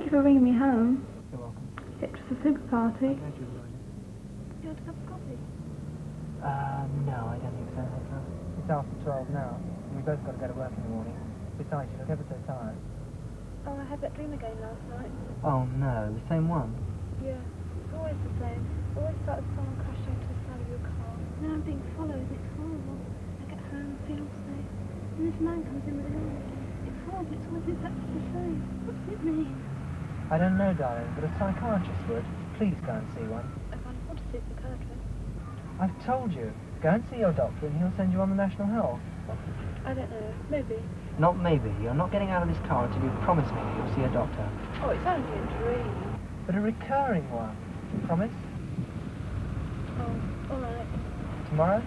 you for bringing me home. You're welcome. It was a super party. I'm glad you enjoyed it. You want a cup of coffee? No, I don't think so. It's after 12 now, and we both got to go to work in the morning. Besides, you look ever so tired. Oh, I had that dream again last night. Oh no, the same one? Yeah, it's always the same. It always starts with someone crashing into the side of your car. Now I'm being followed. It's horrible. I get home, feel all safe. And this man comes in with a gun. It's horrible. It's always exactly the same. What's with me? I don't know, darling, but a psychiatrist would. Please go and see one. I can't afford to see a psychiatrist. I've told you. Go and see your doctor and he'll send you on the National Health. I don't know. Maybe. Not maybe. You're not getting out of this car until you promise me that you'll see a doctor. Oh, it's only a dream. But a recurring one. Promise? Oh, all right. Tomorrow?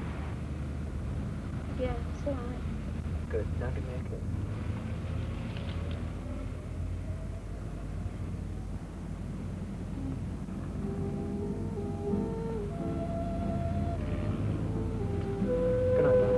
Yeah, it's all right. Good. Now give me a kiss. Good night, darling.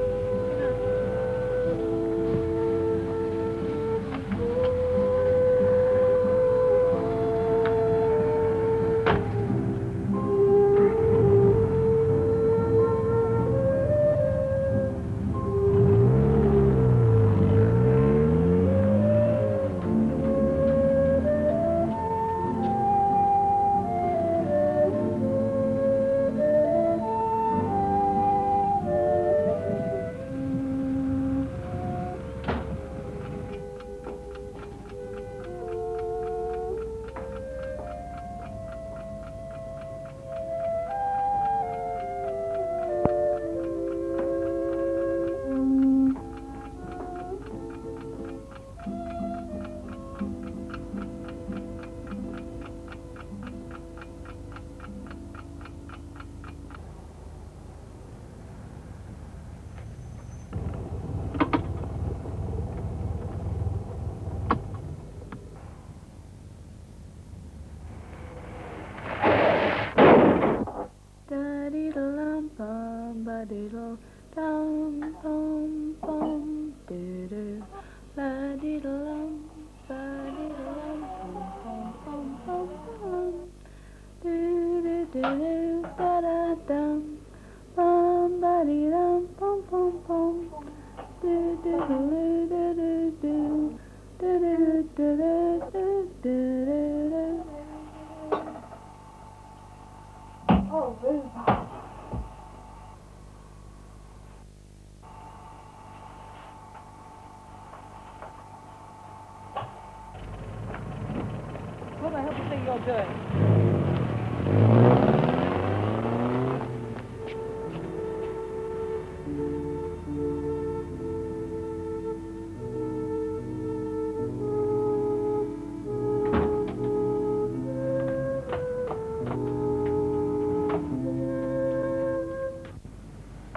What the hell do you think you're doing?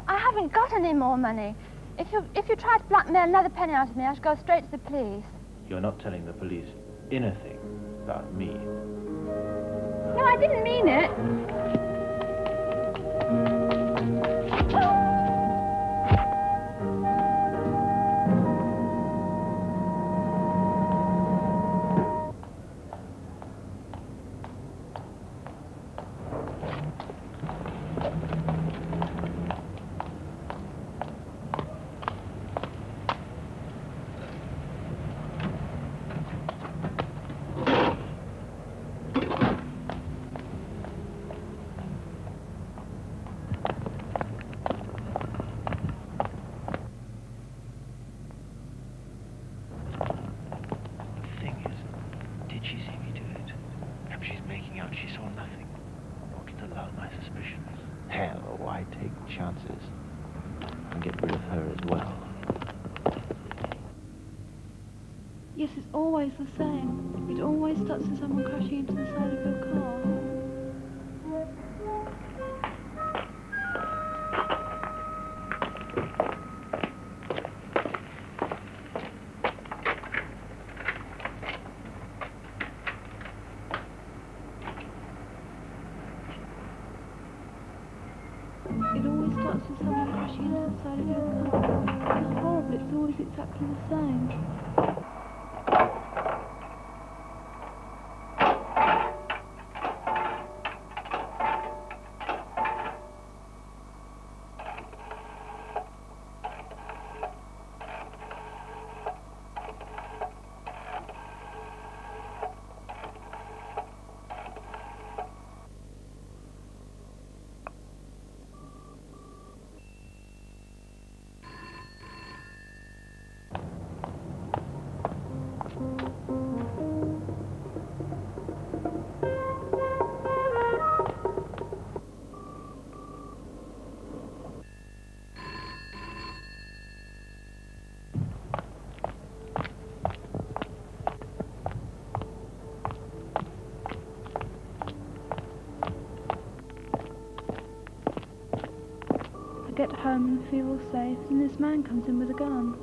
I haven't got any more money. If you try to blackmail another penny out of me, I should go straight to the police. You're not telling the police anything about me. No, I didn't mean it. Yes, it's always the same. It always starts with someone crashing into the side of your car. It always starts with someone crashing into the side of your car. It's horrible. It's always exactly the same. get home and feel all safe, and this man comes in with a gun.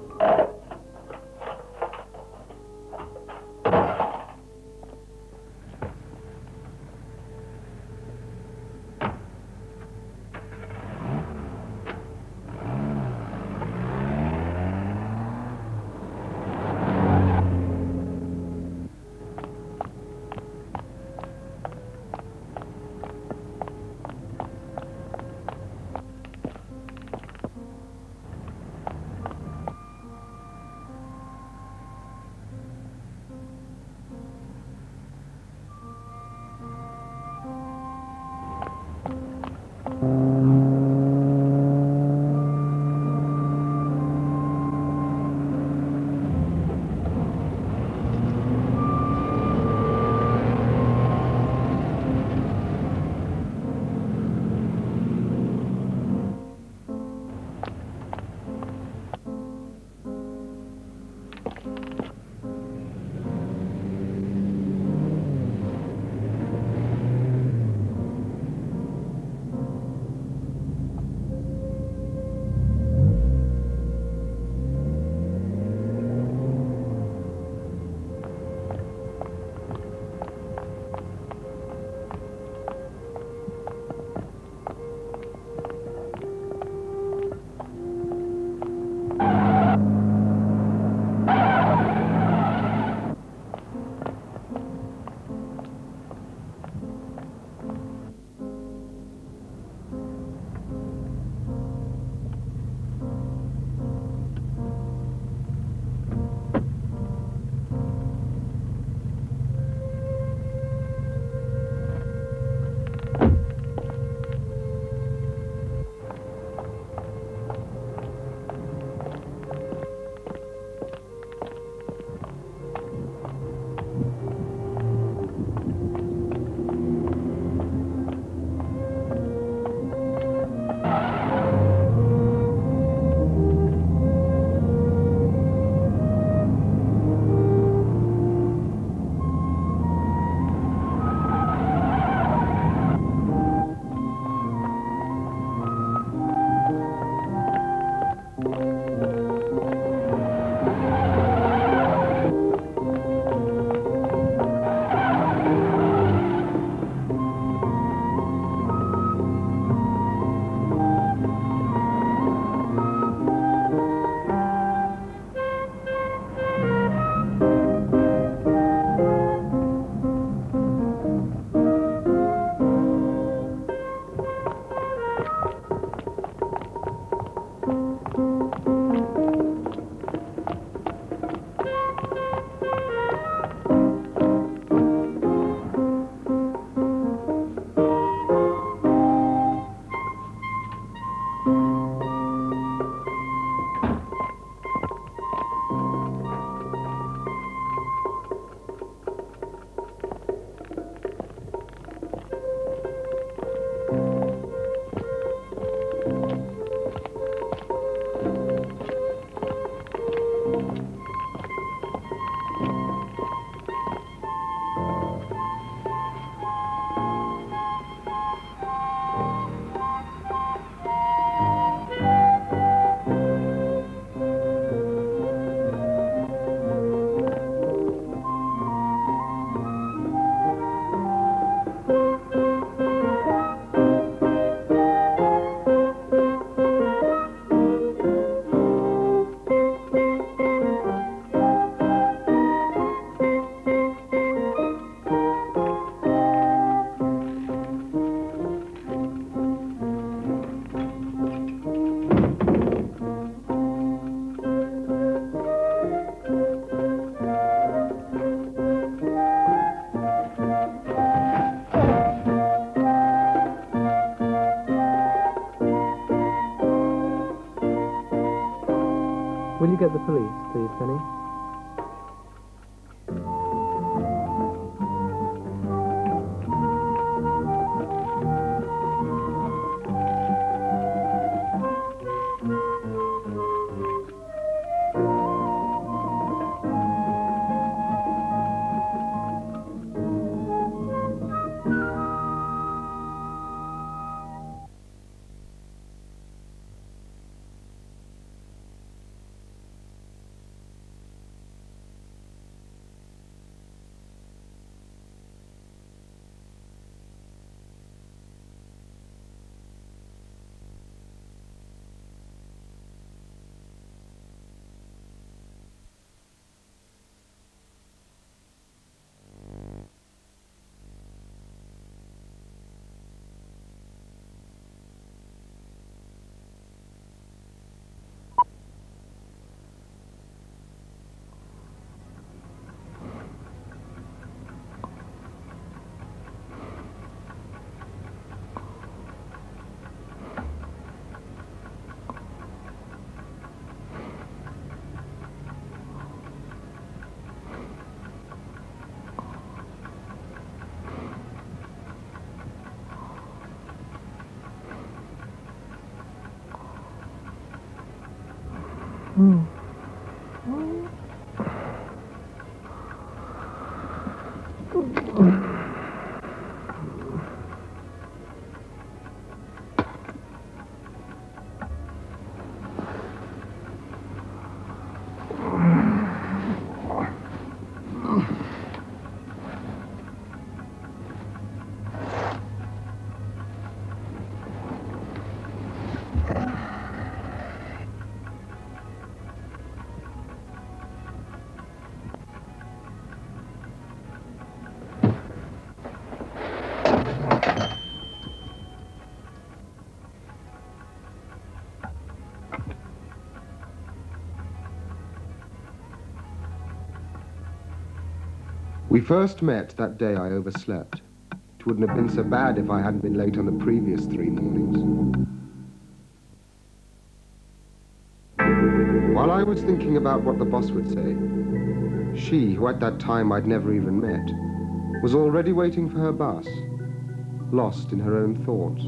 Will you get the police, please, Penny? We first met that day I overslept. It wouldn't have been so bad if I hadn't been late on the previous 3 mornings. While I was thinking about what the boss would say, she, who at that time I'd never even met, was already waiting for her bus, lost in her own thoughts.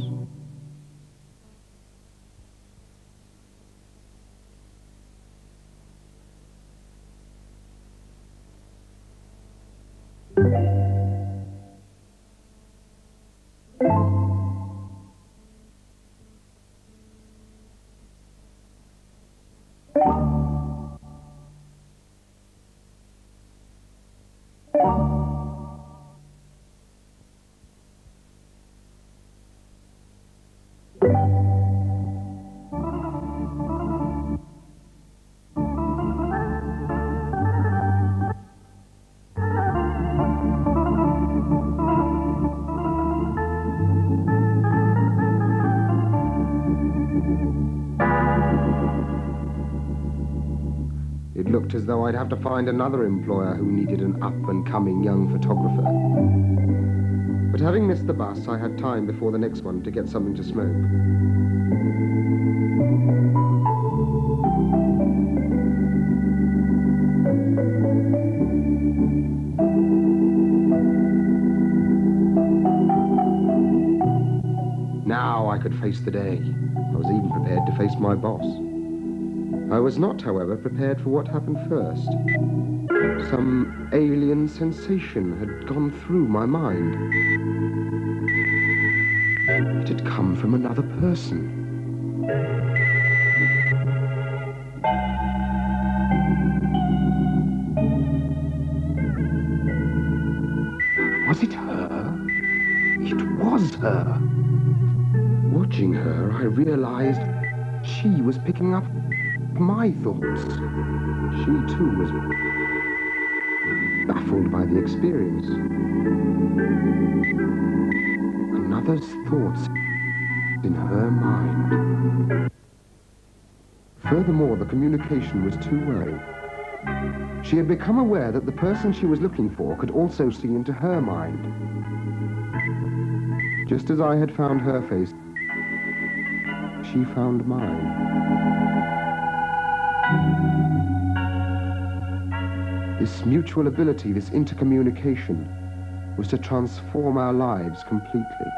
It looked as though I'd have to find another employer who needed an up-and-coming young photographer. But having missed the bus, I had time before the next one to get something to smoke. Now I could face the day. I was even prepared to face my boss. I was not, however, prepared for what happened first. Some alien sensation had gone through my mind. It had come from another person. Was it her? It was her. Watching her, I realized she was picking up my thoughts. She too was baffled by the experience. Another's thoughts in her mind. Furthermore, the communication was too well. She had become aware that the person she was looking for could also see into her mind. Just as I had found her face, she found mine. This mutual ability, this intercommunication, was to transform our lives completely.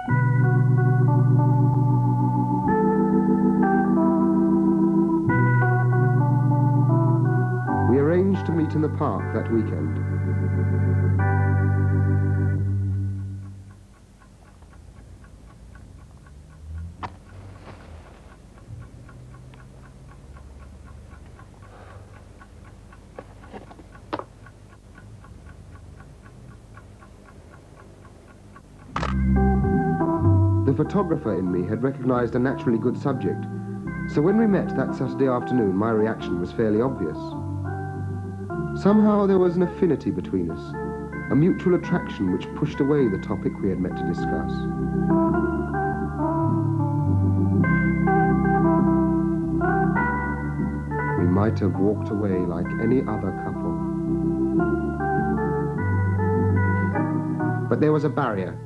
We arranged to meet in the park that weekend. The photographer in me had recognized a naturally good subject, so when we met that Saturday afternoon, my reaction was fairly obvious. Somehow there was an affinity between us, a mutual attraction which pushed away the topic we had met to discuss. We might have walked away like any other couple. But there was a barrier.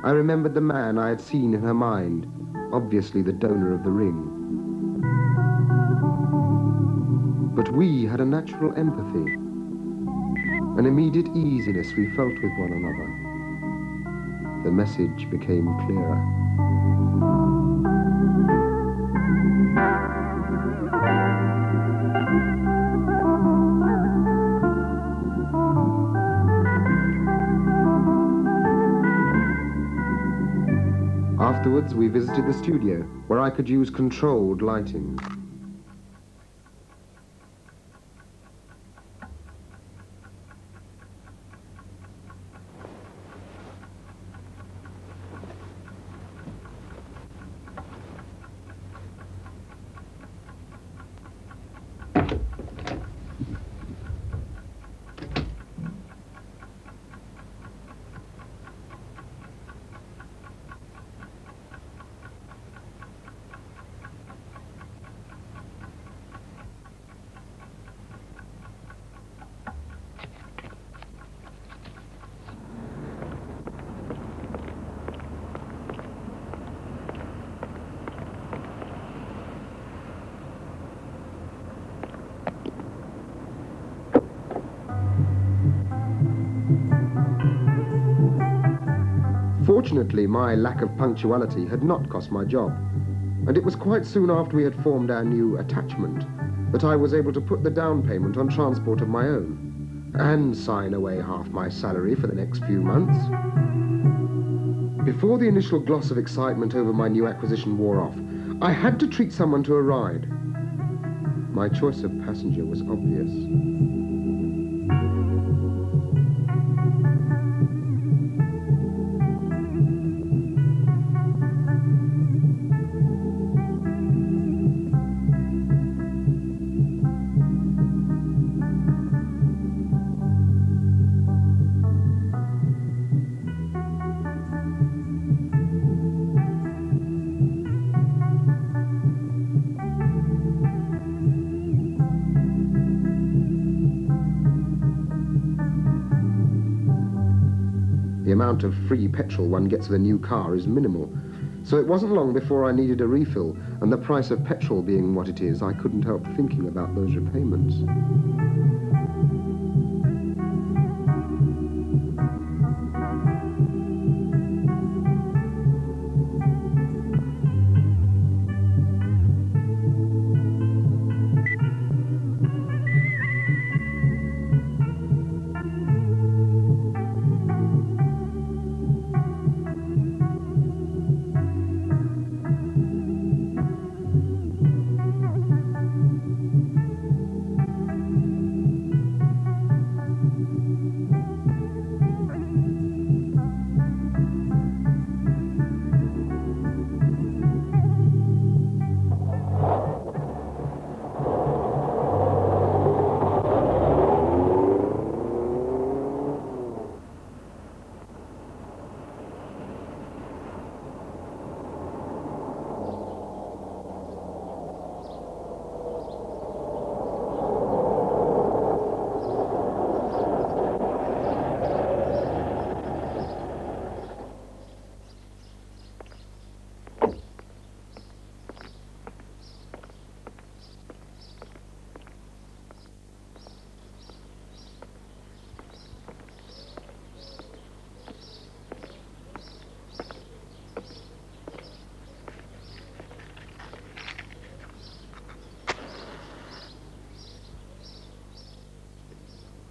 I remembered the man I had seen in her mind, obviously the donor of the ring. But we had a natural empathy, an immediate easiness we felt with one another. The message became clearer. Afterwards, we visited the studio, where I could use controlled lighting. Fortunately, my lack of punctuality had not cost my job, and it was quite soon after we had formed our new attachment that I was able to put the down payment on transport of my own and sign away half my salary for the next few months. Before the initial gloss of excitement over my new acquisition wore off, I had to treat someone to a ride. My choice of passenger was obvious. The amount of free petrol one gets with a new car is minimal, so it wasn't long before I needed a refill, and the price of petrol being what it is, I couldn't help thinking about those repayments.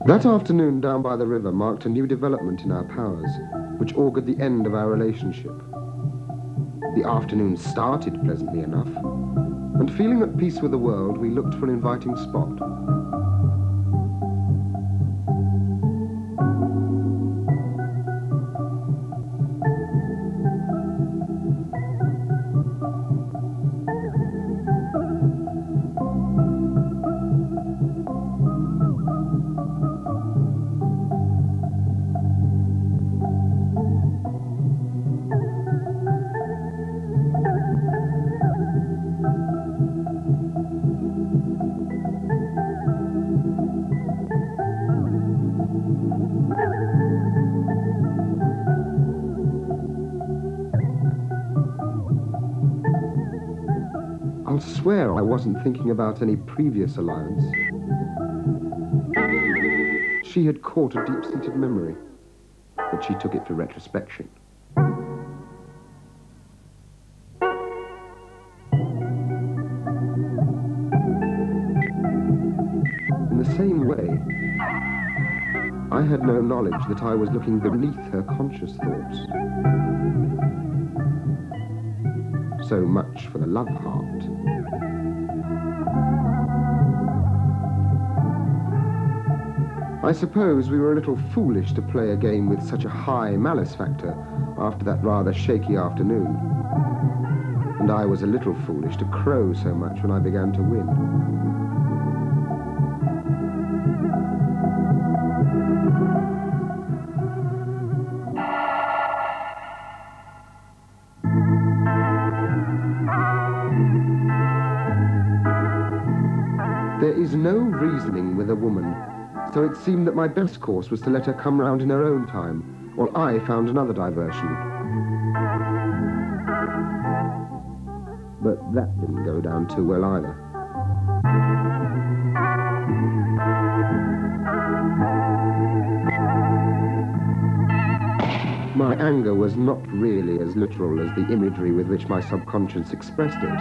That afternoon down by the river marked a new development in our powers, which augured the end of our relationship. The afternoon started pleasantly enough, and feeling at peace with the world, we looked for an inviting spot. I'll swear I wasn't thinking about any previous alliance. She had caught a deep-seated memory, but she took it for retrospection. In the same way, I had no knowledge that I was looking beneath her conscious thoughts. so much for the love heart. I suppose we were a little foolish to play a game with such a high malice factor after that rather shaky afternoon. And I was a little foolish to crow so much when I began to win. There is no reasoning with a woman, so it seemed that my best course was to let her come round in her own time, while I found another diversion. But that didn't go down too well either. My anger was not really as literal as the imagery with which my subconscious expressed it.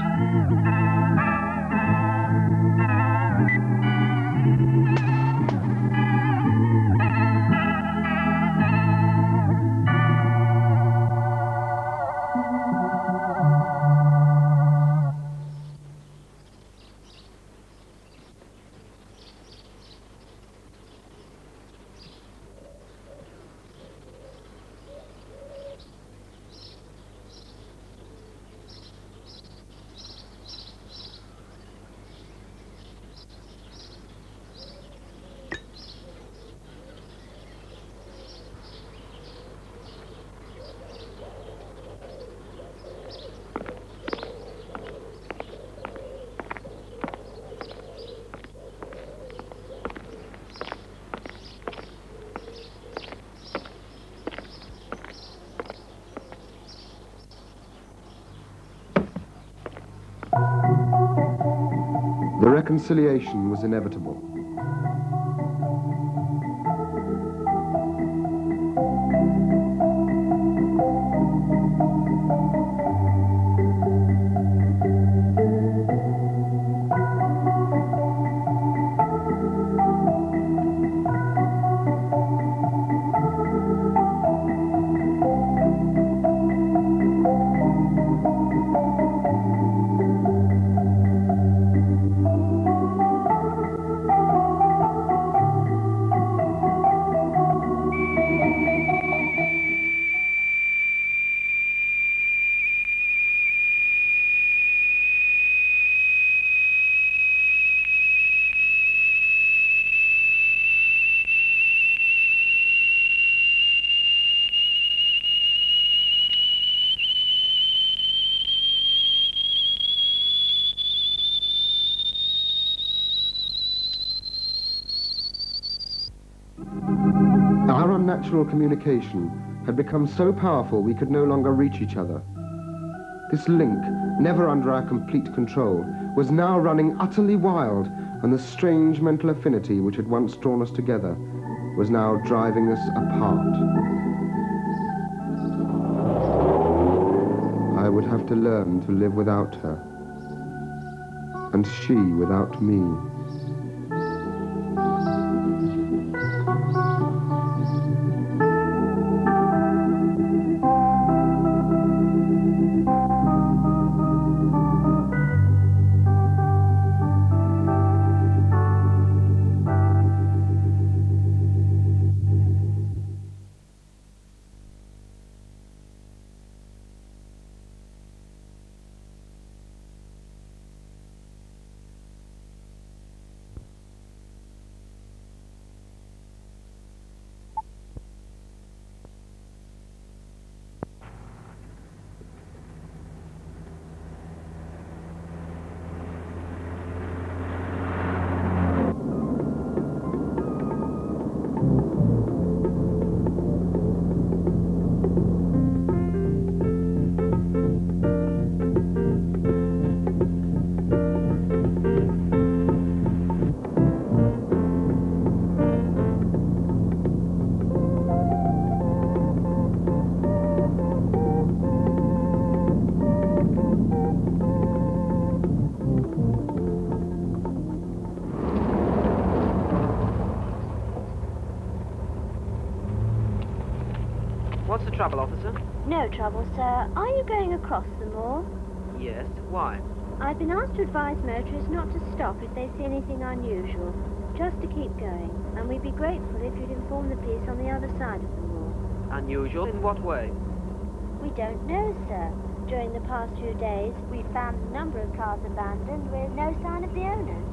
The reconciliation was inevitable. Our unnatural communication had become so powerful we could no longer reach each other. This link, never under our complete control, was now running utterly wild, and the strange mental affinity which had once drawn us together was now driving us apart. I would have to learn to live without her, and she without me. What's the trouble, officer? No trouble, sir. Are you going across the moor? Yes, why? I've been asked to advise motorists not to stop if they see anything unusual, just to keep going, and we'd be grateful if you'd inform the police on the other side of the moor. Unusual? In what way? We don't know, sir. During the past few days, we've found a number of cars abandoned with no sign of the owners.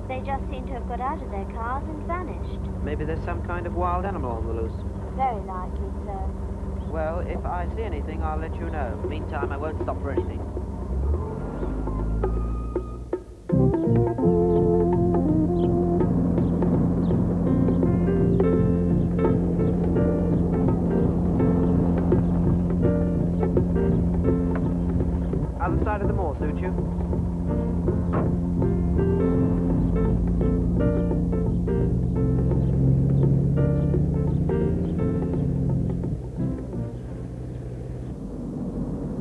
They just seem to have got out of their cars and vanished. Maybe there's some kind of wild animal on the loose. Very likely, sir. Well, if I see anything, I'll let you know. Meantime, I won't stop for anything. Other side of the moor, suit you?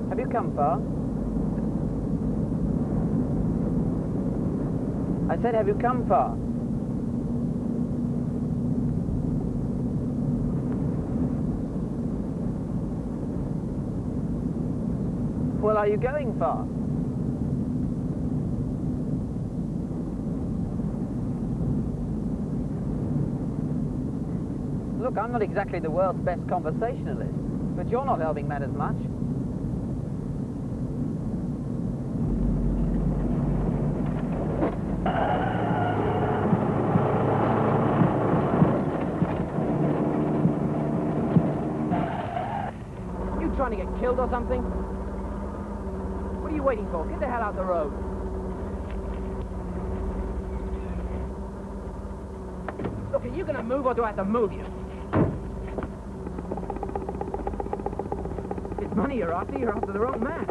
Have you come far? I said, have you come far? Well, are you going far? Look, I'm not exactly the world's best conversationalist, but you're not helping matters much. You trying to get killed or something? What are you waiting for? Get the hell out the road. Look, are you going to move or do I have to move you? It's money you're after the wrong man.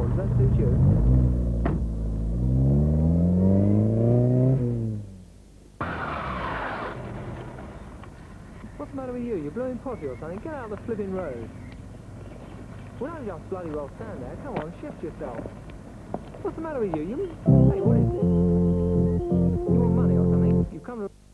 Does that suit you? What's the matter with you? You're blowing potty or something? Get out of the flipping road. Well, don't just bloody well stand there. Come on, shift yourself. What's the matter with you? Hey, what is it? You want money or something? You've come to...